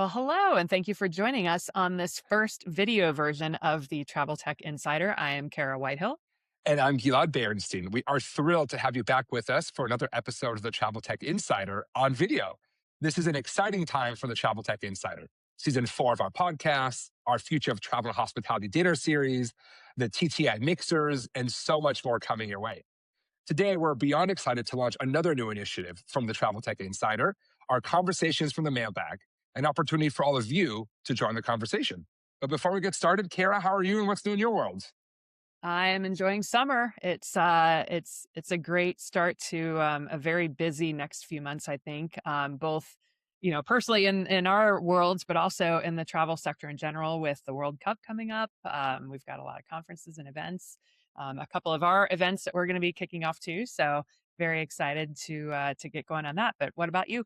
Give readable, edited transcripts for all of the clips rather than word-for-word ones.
Well, hello, and thank you for joining us on this first video version of the Travel Tech Insider. I am Kara Whitehill. And I'm Gilad Berenstein. We are thrilled to have you back with us for another episode of the Travel Tech Insider on video. This is an exciting time for the Travel Tech Insider. Season 4 of our podcast, our Future of Travel and Hospitality dinner series, the TTI mixers, and so much more coming your way. Today, we're beyond excited to launch another new initiative from the Travel Tech Insider, our Conversations from the Mailbag, an opportunity for all of you to join the conversation. But before we get started, Kara, how are you and what's new in your world? I am enjoying summer. It's a great start to a very busy next few months. I think both personally in our worlds, but also in the travel sector in general. With the World Cup coming up, we've got a lot of conferences and events. A couple of our events that we're going to be kicking off too. So very excited to get going on that. But what about you?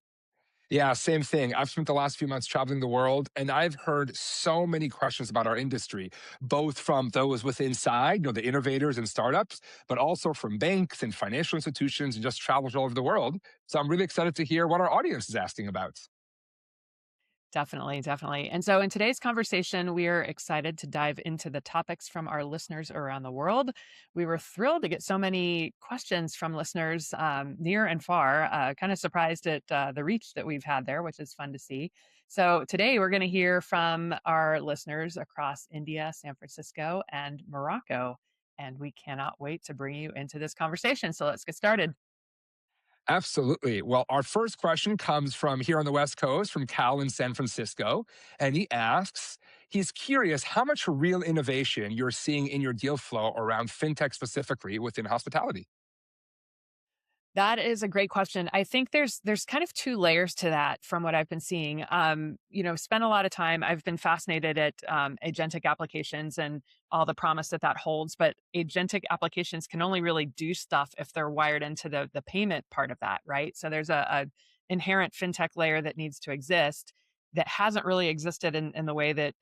Yeah, same thing. I've spent the last few months traveling the world, and I've heard so many questions about our industry, both from those with inside, the innovators and startups, but also from banks and financial institutions and just travelers all over the world. So I'm really excited to hear what our audience is asking about. Definitely, definitely. And so in today's conversation, we are excited to dive into the topics from our listeners around the world. We were thrilled to get so many questions from listeners near and far. Kind of surprised at the reach that we've had there, which is fun to see. So today we're going to hear from our listeners across India, San Francisco, and Morocco. And we cannot wait to bring you into this conversation. So let's get started. Absolutely. Well, our first question comes from here on the West Coast, from Cal in San Francisco. And he asks, he's curious how much real innovation you're seeing in your deal flow around fintech specifically within hospitality. That is a great question. I think there's kind of two layers to that from what I've been seeing. Spent a lot of time. I've been fascinated at agentic applications and all the promise that that holds. But agentic applications can only really do stuff if they're wired into the payment part of that, right? So there's a inherent fintech layer that needs to exist that hasn't really existed in the way that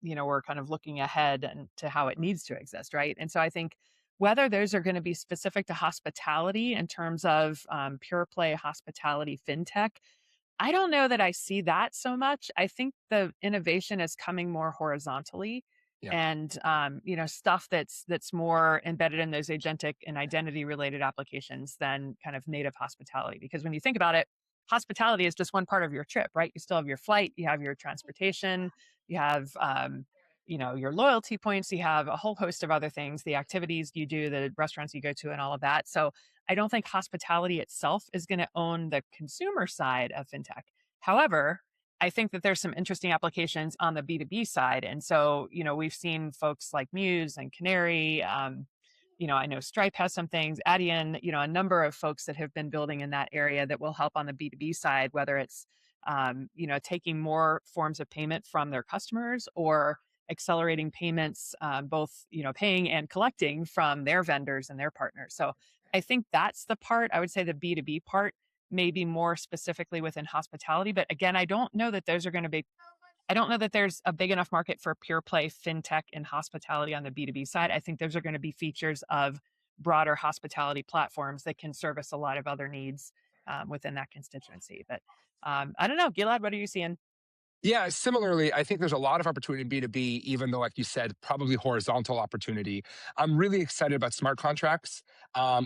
we're kind of looking ahead and to how it needs to exist, right? And so I think whether those are going to be specific to hospitality in terms of pure play hospitality fintech, I don't know that I see that so much. I think the innovation is coming more horizontally, Yeah. and stuff that's more embedded in those agentic and identity related applications than kind of native hospitality. Because when you think about it, hospitality is just one part of your trip, right? You still have your flight, you have your transportation, you have your loyalty points, you have a whole host of other things, the activities you do, the restaurants you go to, and all of that. So I don't think hospitality itself is going to own the consumer side of fintech. However, I think that there's some interesting applications on the B2B side. And so, we've seen folks like Muse and Canary. I know Stripe has some things, Adyen, a number of folks that have been building in that area that will help on the B2B side, whether it's, taking more forms of payment from their customers or accelerating payments, both, paying and collecting from their vendors and their partners. So I think that's the part, I would say the B2B part, maybe more specifically within hospitality. But again, I don't know that there's a big enough market for pure play fintech and hospitality on the B2B side. I think those are going to be features of broader hospitality platforms that can service a lot of other needs within that constituency. But I don't know, Gilad, what are you seeing? Yeah, similarly, I think there's a lot of opportunity in B2B, even though, like you said, probably horizontal opportunity. I'm really excited about smart contracts.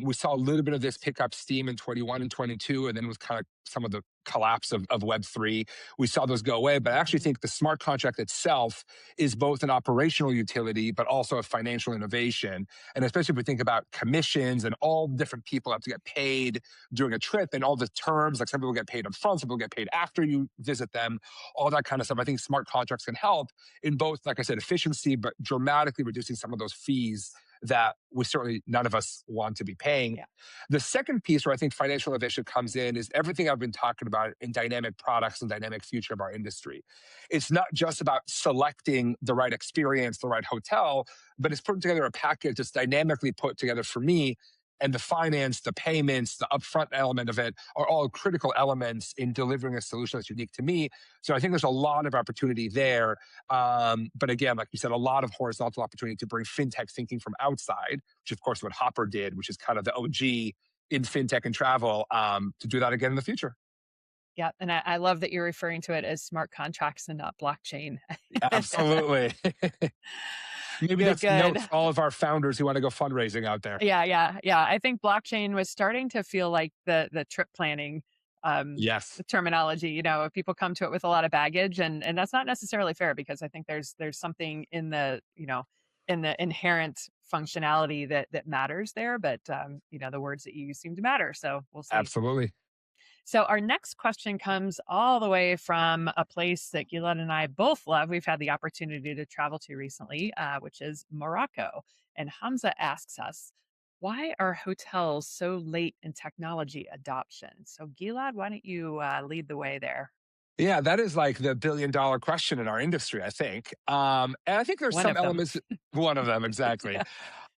We saw a little bit of this pick up steam in 21 and 22, and then was kind of some of the collapse of Web3. We saw those go away, but I actually think the smart contract itself is both an operational utility, but also a financial innovation. And especially if we think about commissions and all the different people have to get paid during a trip and all the terms, like some people get paid up front, some people get paid after you visit them, all that kind of stuff. I think smart contracts can help in both, like I said, efficiency, but dramatically reducing some of those fees that we certainly none of us want to be paying. Yeah. The second piece where I think financial innovation comes in is everything I've been talking about in dynamic products and dynamic future of our industry. It's not just about selecting the right experience, the right hotel, but it's putting together a package that's dynamically put together for me. And the finance, the payments, the upfront element of it are all critical elements in delivering a solution that's unique to me. So I think there's a lot of opportunity there. But again, like you said, a lot of horizontal opportunity to bring fintech thinking from outside, which of course what Hopper did, which is kind of the OG in fintech and travel, to do that again in the future. Yeah, and I love that you're referring to it as smart contracts and not blockchain. Absolutely. Maybe Good, that's a note good. for all of our founders who want to go fundraising out there. Yeah, yeah, yeah. I think blockchain was starting to feel like the trip planning Yes, terminology. People come to it with a lot of baggage, and that's not necessarily fair because I think there's something in the inherent functionality that matters there. But the words that you use seem to matter. So we'll see. absolutely. So our next question comes all the way from a place that Gilad and I both love. We've had the opportunity to travel to recently, which is Morocco. And Hamza asks us, why are hotels so late in technology adoption? So Gilad, why don't you lead the way there? Yeah, that is like the billion-dollar question in our industry, I think. And I think there's One some of them. elements, one of them, exactly. Yeah.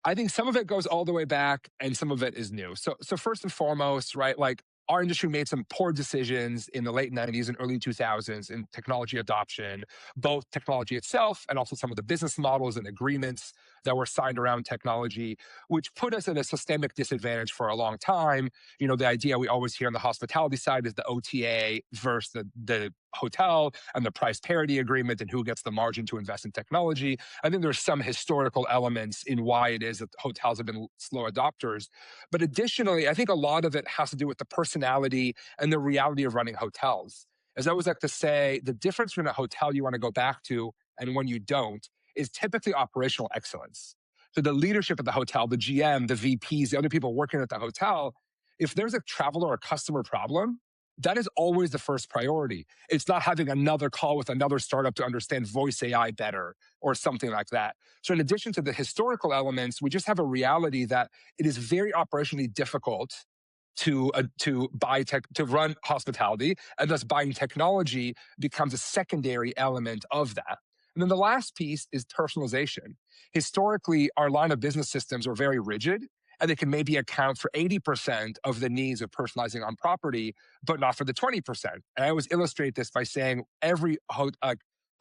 I think some of it goes all the way back and some of it is new. So first and foremost, right, like our industry made some poor decisions in the late 90s and early 2000s in technology adoption, both technology itself and also some of the business models and agreements that were signed around technology, which put us at a systemic disadvantage for a long time. The idea we always hear on the hospitality side is the OTA versus the hotel and the price parity agreement and who gets the margin to invest in technology. I think there's some historical elements in why it is that hotels have been slow adopters. But additionally, I think a lot of it has to do with the personality and the reality of running hotels. As I always like to say, the difference between a hotel you want to go back to and one you don't is typically operational excellence. So the leadership of the hotel, the GM, the VPs, the other people working at the hotel, if there's a traveler or customer problem, that is always the first priority. It's not having another call with another startup to understand voice AI better or something like that. So, in addition to the historical elements, we just have a reality that it is very operationally difficult to buy tech to run hospitality, and thus buying technology becomes a secondary element of that. And then the last piece is personalization. Historically, our line of business systems were very rigid, and they can maybe account for 80% of the needs of personalizing on property, but not for the 20%. And I always illustrate this by saying every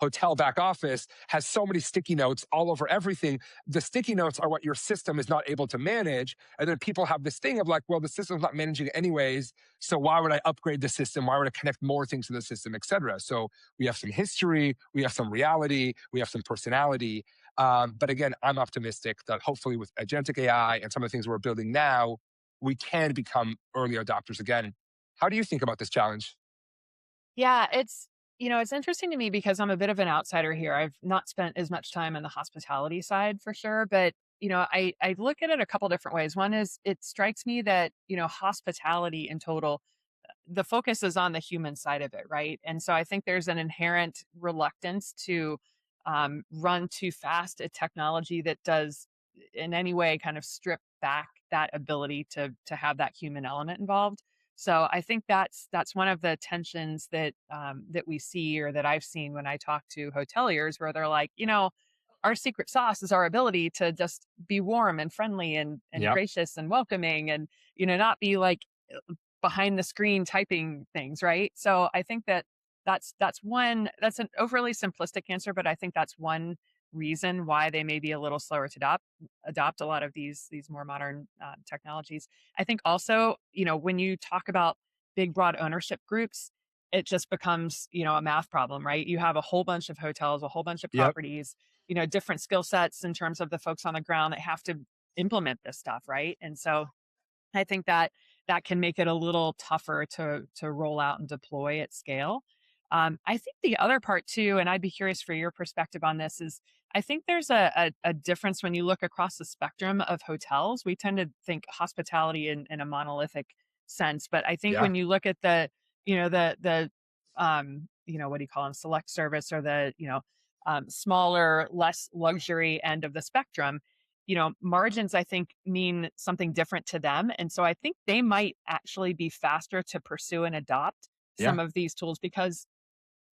hotel back office has so many sticky notes all over everything. The sticky notes are what your system is not able to manage. And then people have this thing of like, well, the system's not managing it anyways. So why would I upgrade the system? Why would I connect more things to the system, et cetera? So we have some history, we have some reality, we have some personality. But again, I'm optimistic that hopefully with agentic AI and some of the things we're building now, we can become early adopters again. How do you think about this challenge? Yeah, it's interesting to me because I'm a bit of an outsider here. I've not spent as much time in the hospitality side for sure, but I look at it a couple different ways. One is it strikes me that, hospitality in total, the focus is on the human side of it, right? And so I think there's an inherent reluctance to run too fast at technology that does in any way kind of strip back that ability to have that human element involved. So I think that's one of the tensions that we see or that I've seen when I talk to hoteliers, where they're like, our secret sauce is our ability to just be warm and friendly and Yep. gracious and welcoming and not be like behind the screen typing things, right? So I think that's an overly simplistic answer, but I think that's one reason why they may be a little slower to adopt a lot of these more modern technologies. I think also, when you talk about big broad ownership groups, it just becomes a math problem, right? You have a whole bunch of hotels, a whole bunch of Yep. properties, different skill sets in terms of the folks on the ground that have to implement this stuff, right? And so I think that can make it a little tougher to roll out and deploy at scale. I think the other part too, and I'd be curious for your perspective on this, is I think there's a difference when you look across the spectrum of hotels. We tend to think hospitality in a monolithic sense, but I think Yeah. when you look at what do you call them, select service or the smaller, less luxury end of the spectrum, margins, I think, mean something different to them. And so I think they might actually be faster to pursue and adopt some Yeah. of these tools because,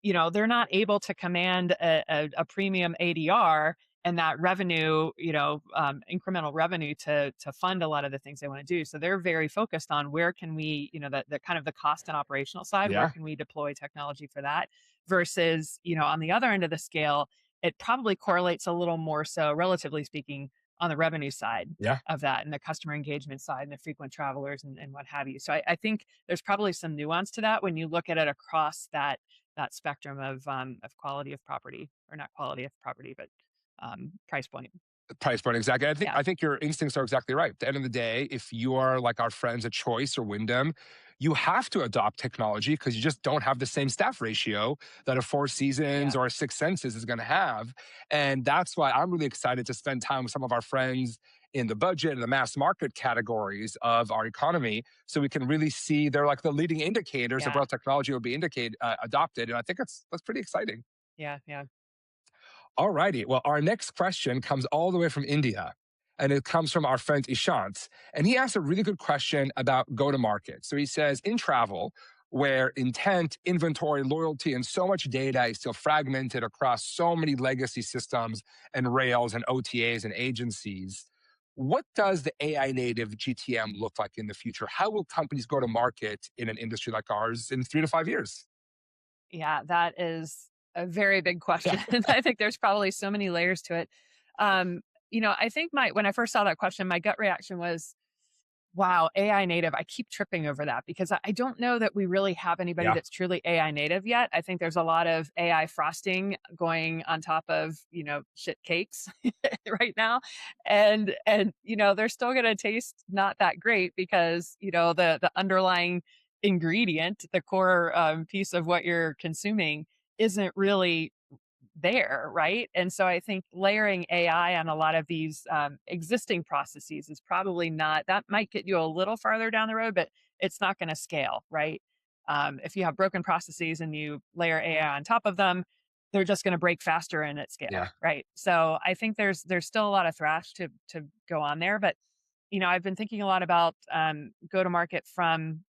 they're not able to command a premium ADR and that revenue, incremental revenue to fund a lot of the things they want to do. So they're very focused on where can we, the kind of the cost and operational side, where Yeah. can we deploy technology for that versus, on the other end of the scale, it probably correlates a little more so, relatively speaking, on the revenue side Yeah. of that and the customer engagement side and the frequent travelers and what have you. So I think there's probably some nuance to that when you look at it across that spectrum of quality of property, or not quality of property, but price point. Price point, exactly. I think Yeah, I think your instincts are exactly right. At the end of the day, if you are like our friends at Choice or Wyndham, you have to adopt technology because you just don't have the same staff ratio that a Four Seasons yeah, or a Six Senses is going to have. And that's why I'm really excited to spend time with some of our friends in the budget and the mass market categories of our economy, so we can really see they're like the leading indicators of yeah, where technology will be adopted. And I think that's pretty exciting. yeah, yeah. All righty. Well, our next question comes all the way from India, and it comes from our friend Ishant. And he asked a really good question about go to market. So he says, in travel, where intent, inventory, loyalty, and so much data is still fragmented across so many legacy systems and rails and OTAs and agencies, what does the AI native GTM look like in the future? How will companies go to market in an industry like ours in 3 to 5 years? Yeah, that is a very big Yeah. question. I think there's probably so many layers to it. Um, I think my when I first saw that question, my gut reaction was, wow, AI native. I keep tripping over that because I don't know that we really have anybody Yeah. that's truly AI native yet. I think there's a lot of AI frosting going on top of, shit cakes right now. And they're still going to taste not that great because, the underlying ingredient, the core piece of what you're consuming isn't really there, right? And so I think layering AI on a lot of these existing processes is probably not, that might get you a little farther down the road, but it's not going to scale, right? If you have broken processes and you layer AI on top of them, they're just going to break faster and at scale, Yeah. right? So I think there's still a lot of thrash to go on there, but I've been thinking a lot about go to market from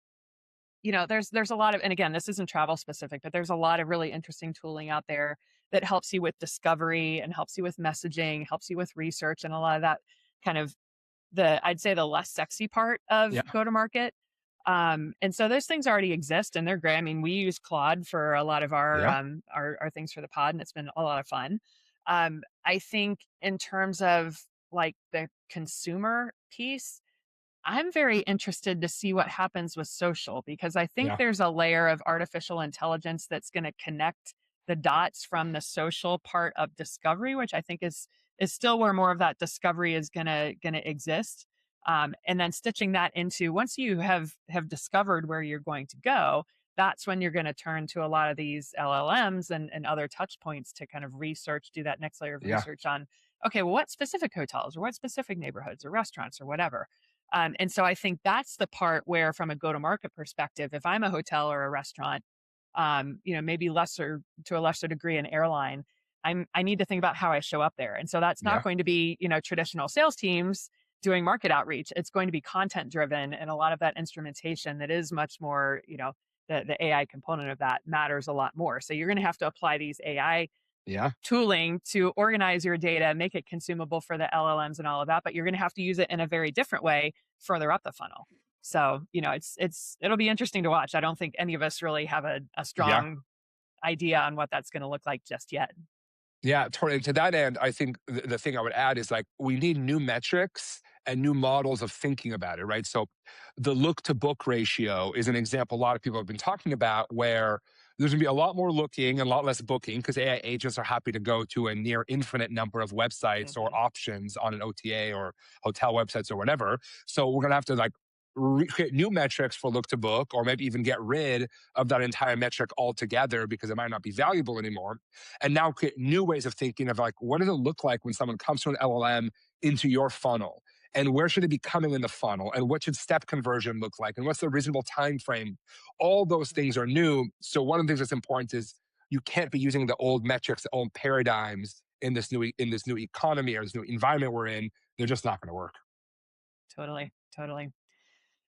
there's a lot of, and again, this isn't travel specific, but there's a lot of really interesting tooling out there that helps you with discovery and helps you with messaging, helps you with research, and a lot of that kind of I'd say the less sexy part of Yeah. go to market. And so those things already exist and they're great. I mean, we use Claude for a lot of Yeah. our things for the pod, and it's been a lot of fun. I think in terms of like the consumer piece, I'm very interested to see what happens with social because I think Yeah. there's a layer of artificial intelligence that's going to connect the dots from the social part of discovery, which I think is still where more of that discovery is gonna exist. And then stitching that into once you have discovered where you're going to go, that's when you're going to turn to a lot of these LLMs and other touch points to kind of research, do that next layer of Yeah. research on, okay, well, what specific hotels or what specific neighborhoods or restaurants or whatever. And so I think that's the part where, from a go to market perspective, if I'm a hotel or a restaurant, maybe lesser to a lesser degree an airline, I need to think about how I show up there. And so that's not Yeah. going to be, traditional sales teams doing market outreach. It's going to be content driven, and a lot of that instrumentation that is much more, the AI component of that matters a lot more. So you're going to have to apply these AI Yeah. tooling to organize your data, make it consumable for the LLMs and all of that, but you're going to have to use it in a very different way further up the funnel. So, it'll be interesting to watch. I don't think any of us really have a Yeah. strong idea on what that's going to look like just yet. Yeah, totally. To that end, I think the thing I would add is like we need new metrics and new models of thinking about it, right? So the look to book ratio is an example a lot of people have been talking about where there's going to be a lot more looking and a lot less booking because AI agents are happy to go to a near infinite number of websites or Hmm. options on an OTA or hotel websites or whatever. So we're going to have to like create new metrics for look to book or maybe even get rid of that entire metric altogether because it might not be valuable anymore, and now create new ways of thinking of like what does it look like when someone comes to an LLM into your funnel, and where should it be coming in the funnel, and what should step conversion look like, and what's the reasonable time frame. All those things are new. So one of the things that's important is you can't be using the old metrics, the old paradigms in this new economy or this new environment we're in. They're just not going to work. Totally. Totally.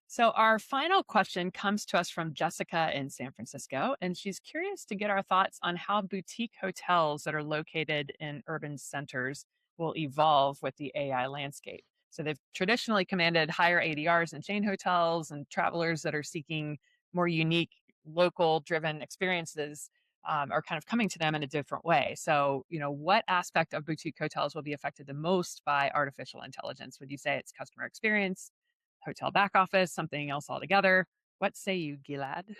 So, our final question comes to us from Jessica in San Francisco, and she's curious to get our thoughts on how boutique hotels that are located in urban centers will evolve with the AI landscape. So, they've traditionally commanded higher ADRs than chain hotels, and travelers that are seeking more unique, local driven experiences are kind of coming to them in a different way. So, what aspect of boutique hotels will be affected the most by artificial intelligence? Would you say it's customer experience, hotel back office, something else altogether? What say you, Gilad?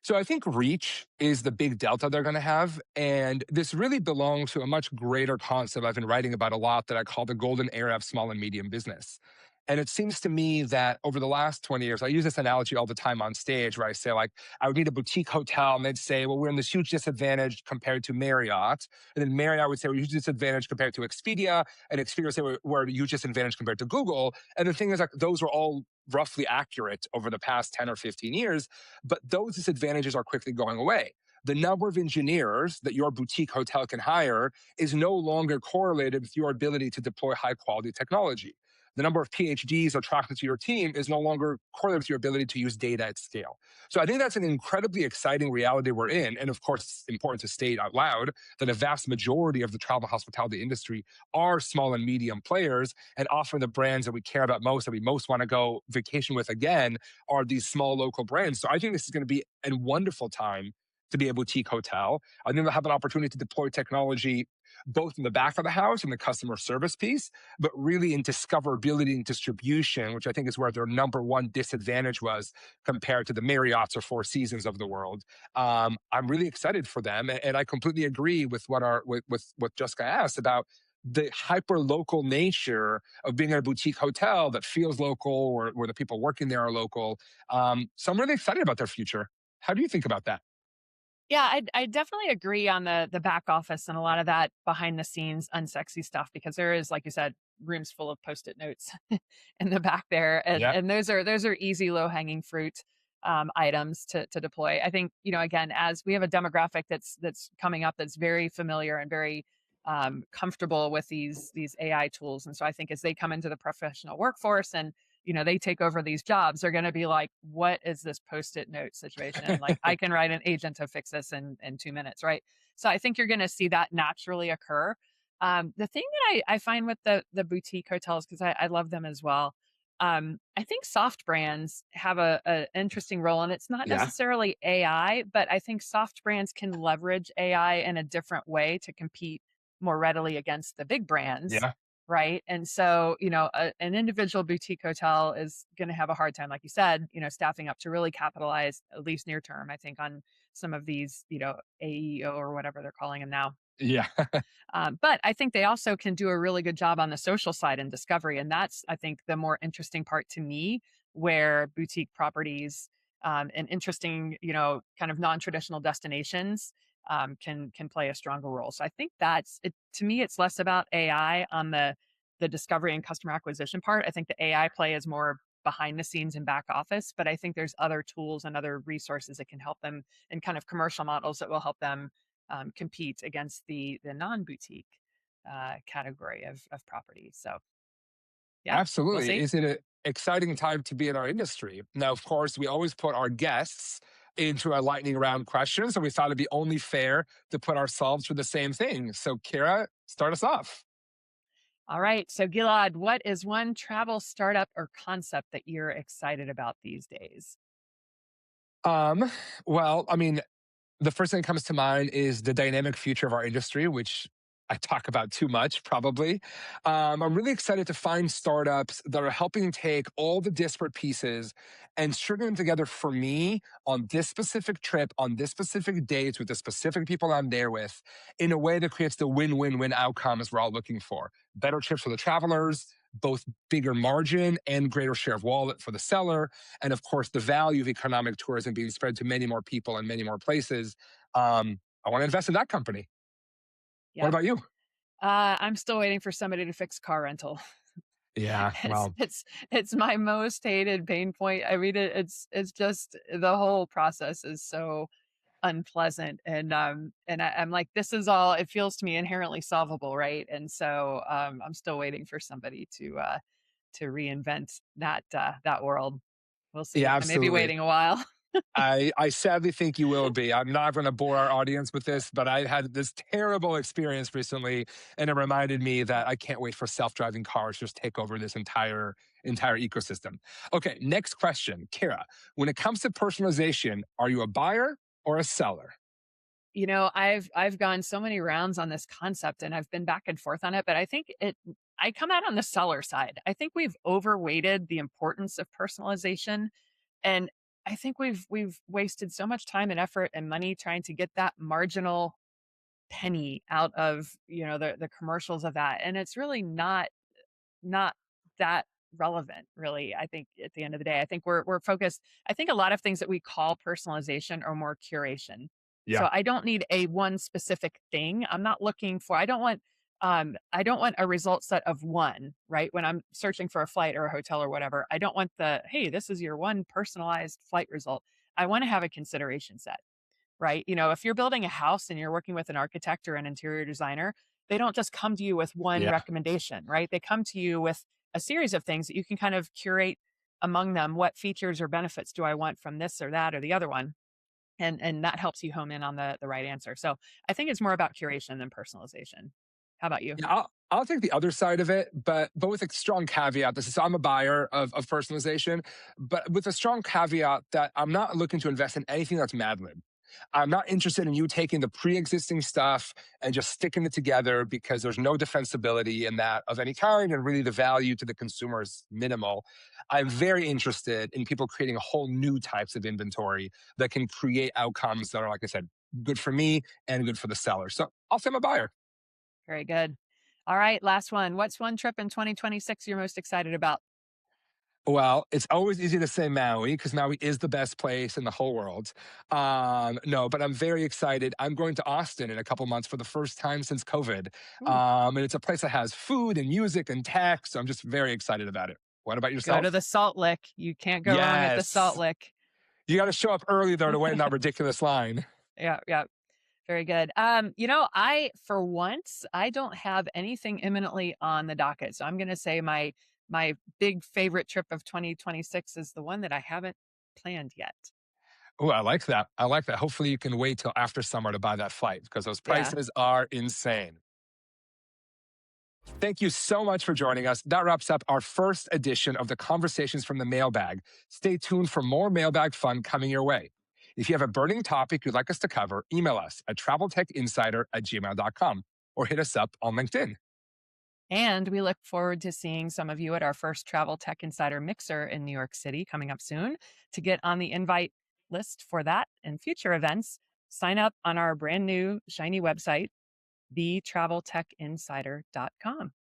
So I think reach is the big delta they're going to have. And this really belongs to a much greater concept I've been writing about a lot that I call the golden era of small and medium business. And it seems to me that over the last 20 years, I use this analogy all the time on stage where I say, like, I would meet a boutique hotel and they'd say, well, we're in this huge disadvantage compared to Marriott. And then Marriott would say, we're huge disadvantage compared to Expedia. And Expedia would say, we're a huge disadvantage compared to Google. And the thing is, like, those were all roughly accurate over the past 10 or 15 years. But those disadvantages are quickly going away. The number of engineers that your boutique hotel can hire is no longer correlated with your ability to deploy high quality technology. The number of PhDs attracted to your team is no longer correlated with your ability to use data at scale. So I think that's an incredibly exciting reality we're in. And of course, it's important to state out loud that a vast majority of the travel hospitality industry are small and medium players. And often the brands that we care about most, that we most want to go vacation with again, are these small local brands. So I think this is going to be a wonderful time to be a boutique hotel. I think they'll have an opportunity to deploy technology both in the back of the house and the customer service piece, but really in discoverability and distribution, which I think is where their number one disadvantage was compared to the Marriotts or Four Seasons of the world. I'm really excited for them, and I completely agree with with what Jessica asked about the hyper local nature of being at a boutique hotel that feels local, or where the people working there are local. So I'm really excited about their future. How do you think about that? Yeah, I definitely agree on the back office and a lot of that behind the scenes unsexy stuff because there is, like you said, rooms full of post-it notes in the back there, Yeah. and those are easy low hanging fruit items to deploy. I think again, as we have a demographic that's coming up that's very familiar and very comfortable with these AI tools, and so I think as they come into the professional workforce and they take over these jobs, they're going to be like, what is this post-it note situation? Like, I can write an agent to fix this in 2 minutes, right? So I think you're going to see that naturally occur. The thing that I find with the boutique hotels, because I love them as well, I think soft brands have a interesting role, and it's not Yeah. necessarily AI, but I think soft brands can leverage AI in a different way to compete more readily against the big brands, Yeah. right? And so, an individual boutique hotel is going to have a hard time, like you said, staffing up to really capitalize, at least near term, I think, on some of these, AEO or whatever they're calling them now. Yeah. But I think they also can do a really good job on the social side and discovery. And that's, I think, the more interesting part to me, where boutique properties and interesting, kind of non-traditional destinations can play a stronger role. So I think that's it. To me, it's less about AI on the discovery and customer acquisition part. I think the AI play is more behind the scenes and back office, but I think there's other tools and other resources that can help them, and kind of commercial models that will help them compete against the non boutique category of properties. So yeah, we'll Absolutely. see. Is it an exciting time to be in our industry? Now, of course, we always put our guests into a lightning round question. So we thought it'd be only fair to put ourselves through the same thing. So, Kira, start us off. All right. So Gilad, what is one travel startup or concept that you're excited about these days? Um, well, I mean, the first thing that comes to mind is the dynamic future of our industry, which I talk about too much, probably. I'm really excited to find startups that are helping take all the disparate pieces and string them together for me on this specific trip, on this specific dates with the specific people I'm there with, in a way that creates the win win win outcomes we're all looking for. Better trips for the travelers, both bigger margin and greater share of wallet for the seller, and of course, the value of economic tourism being spread to many more people and many more places. I want to invest in that company. What Yeah. about you? I'm still waiting for somebody to fix car rental. Yeah, it's well, it's it's my most hated pain point. I mean, it's just the whole process is so unpleasant, and I'm like, this is all, it feels to me inherently solvable, right? And so I'm still waiting for somebody to reinvent that world. We'll see. yeah, I may be absolutely. waiting a while. I sadly think you will be. I'm not going to bore our audience with this, but I had this terrible experience recently, and it reminded me that I can't wait for self-driving cars to just take over this entire ecosystem. Okay, next question, Kira. When it comes to personalization, are you a buyer or a seller? I've gone so many rounds on this concept and I've been back and forth on it, but I come out on the seller side. I think we've overweighted the importance of personalization, and I think we've wasted so much time and effort and money trying to get that marginal penny out of, the commercials of that. And it's really not that relevant, really. I think at the end of the day, I think we're focused. I think a lot of things that we call personalization are more curation. Yeah. So I don't need a one specific thing. I'm not looking for I don't want a result set of one, right? When I'm searching for a flight or a hotel or whatever, I don't want hey, this is your one personalized flight result. I want to have a consideration set, right? If you're building a house and you're working with an architect or an interior designer, they don't just come to you with one Yeah. recommendation, right? They come to you with a series of things that you can kind of curate among them. What features or benefits do I want from this or that or the other one? And that helps you home in on the right answer. So I think it's more about curation than personalization. How about you? Yeah, I'll take the other side of it, but with a strong caveat. This is I'm a buyer of personalization, but with a strong caveat that I'm not looking to invest in anything that's Mad Lib. I'm not interested in you taking the pre-existing stuff and just sticking it together because there's no defensibility in that of any kind, and really the value to the consumer is minimal. I'm very interested in people creating a whole new types of inventory that can create outcomes that are, like I said, good for me and good for the seller. So I'll say I'm a buyer. Very good. All right, last one. What's one trip in 2026 you're most excited about? Well, it's always easy to say Maui because Maui is the best place in the whole world. No, but I'm very excited. I'm going to Austin in a couple months for the first time since COVID. Ooh, And it's a place that has food and music and tech. So I'm just very excited about it. What about go to yourself? the Salt Lick. You can't go wrong at the Salt Yes. Lick. You got to show up early, though, to wait in that ridiculous line. Yeah, yeah. Very good. For once, I don't have anything imminently on the docket. So I'm going to say my big favorite trip of 2026 is the one that I haven't planned yet. Oh, I like that. I like that. Hopefully, you can wait till after summer to buy that flight because those Yeah. prices are insane. Thank you so much for joining us. That wraps up our first edition of the Conversations from the Mailbag. Stay tuned for more mailbag fun coming your way. If you have a burning topic you'd like us to cover, email us at traveltechinsider@gmail.com or hit us up on LinkedIn. And we look forward to seeing some of you at our first Travel Tech Insider Mixer in New York City coming up soon. To get on the invite list for that and future events, sign up on our brand new shiny website, thetraveltechinsider.com.